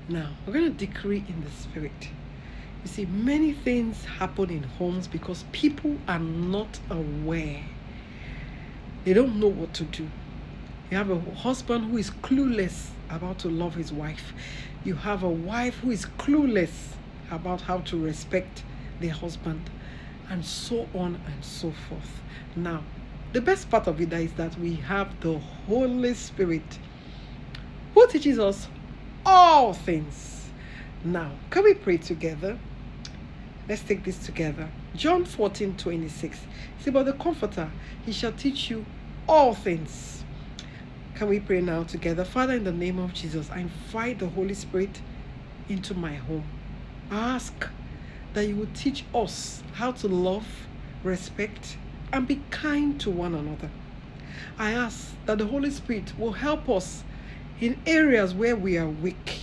Now, we're going to decree in the spirit. You see, many things happen in homes because people are not aware. They don't know what to do. You have a husband who is clueless about to love his wife. You have a wife who is clueless about how to respect their husband, and so on and so forth. Now, the best part of it is that we have the Holy Spirit who teaches us all things. Now, can we pray together? Let's take this together. John 14:26. See, but the Comforter, he shall teach you all things. Can we pray now together? Father, in the name of Jesus, I invite the Holy Spirit into my home. I ask that you will teach us how to love, respect, and be kind to one another. I ask that the Holy Spirit will help us in areas where we are weak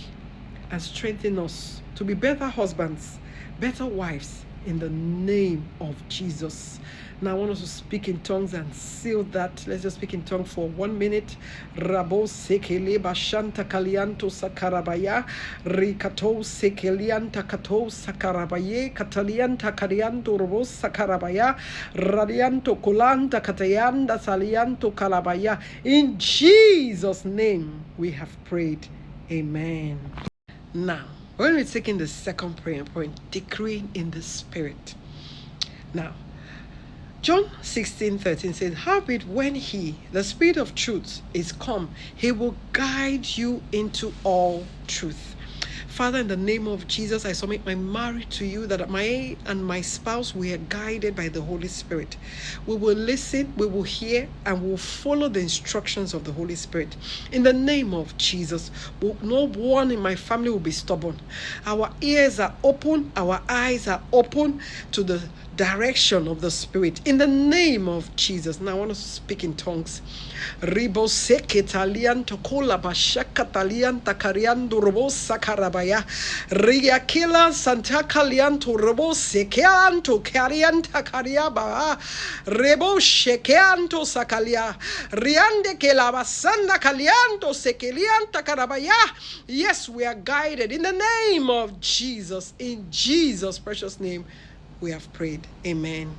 and strengthen us to be better husbands, better wives, in the name of Jesus. Now I want us to speak in tongues and seal that. Let's just speak in tongues for 1 minute. Rabo sekele bashanta kalianto sakarabaya, rikato sekelianta kato sakarabaye, katalianta karianto robos sakarabaya, radianto kolanta katayanda salianto kalabaya. In Jesus' name we have prayed. Amen. Now, we're going to be taking the second prayer point, decreeing in the spirit. Now, John 16:13 says, howbeit when he, the Spirit of truth, is come, he will guide you into all truth. Father, in the name of Jesus, I submit my marriage to you, that I and my spouse, we are guided by the Holy Spirit. We will listen, we will hear, and we will follow the instructions of the Holy Spirit. In the name of Jesus, no one in my family will be stubborn. Our ears are open, our eyes are open to the direction of the Spirit. In the name of Jesus. Now I want to speak in tongues. Ribo seketalian tokola bashakatalian takariando robo sakarabaya. Riakila santa kalianto robo sekeanto karianta kariaba. Rebo shekeanto sakalia. Riande ke la basanda kalianto sekelianta karabaya. Yes, we are guided in the name of Jesus. In Jesus' precious name we have prayed. Amen.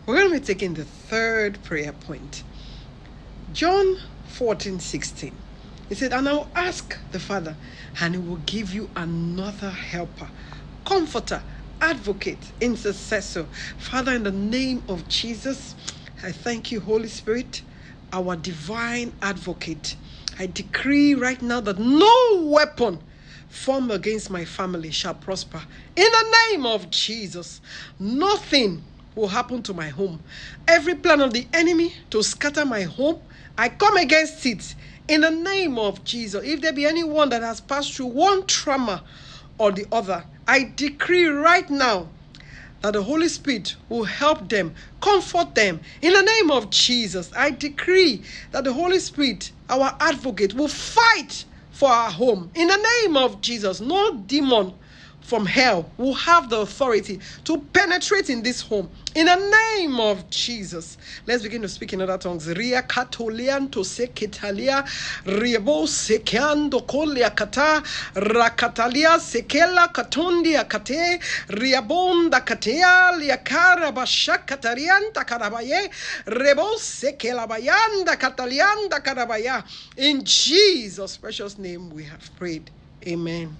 We're going to be taking the third prayer point. John 14:16. It said, and I will ask the Father, and he will give you another helper, comforter, advocate, intercessor. Father, in the name of Jesus, I thank you, Holy Spirit, our divine advocate. I decree right now that no weapon formed against my family shall prosper. In the name of Jesus, nothing will happen to my home. Every plan of the enemy to scatter my home, I come against it in the name of Jesus. If there be anyone that has passed through one trauma or the other, I decree right now that the Holy Spirit will help them, comfort them. In the name of Jesus, I decree that the Holy Spirit, our advocate, will fight for our home. In the name of Jesus, no demon from hell will have the authority to penetrate in this home. In the name of Jesus. Let's begin to speak in other tongues. Ria katolianto seketalia, riebo sekeando kolia kata, rakatalia sekela katondia kate, riabonda katea, liakara bashakatarianta karabaye, rebo sekela bayanda katalianda karabaya. In Jesus' precious name we have prayed. Amen.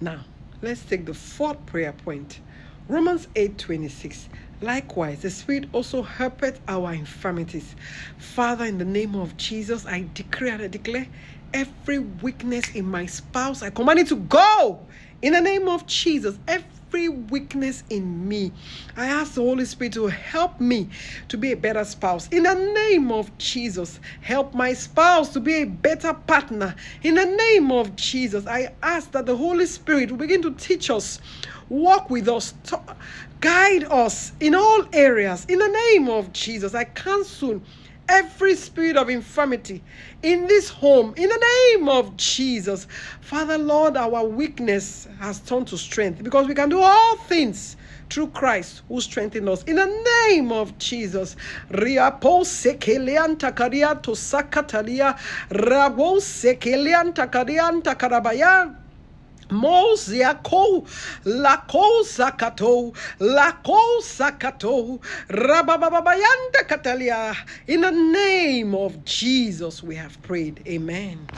Now, let's take the fourth prayer point. Romans 8:26. Likewise, the Spirit also helpeth our infirmities. Father, in the name of Jesus, I decree and I declare every weakness in my spouse, I command it to go. In the name of Jesus, every weakness in me, I ask the Holy Spirit to help me to be a better spouse. In the name of Jesus, help my spouse to be a better partner. In the name of Jesus, I ask that the Holy Spirit will begin to teach us, walk with us, guide us in all areas. In the name of Jesus, I cancel every spirit of infirmity in this home. In the name of Jesus. Father, Lord, our weakness has turned to strength because we can do all things through Christ who strengthens us. In the name of Jesus. Riapo sekelianta kariato sakatalia, rabo sekelianta karianta karabaya. Moziako, Lako Sakato, Lako Sakato, Rabababayanda Katalia. In the name of Jesus, we have prayed. Amen.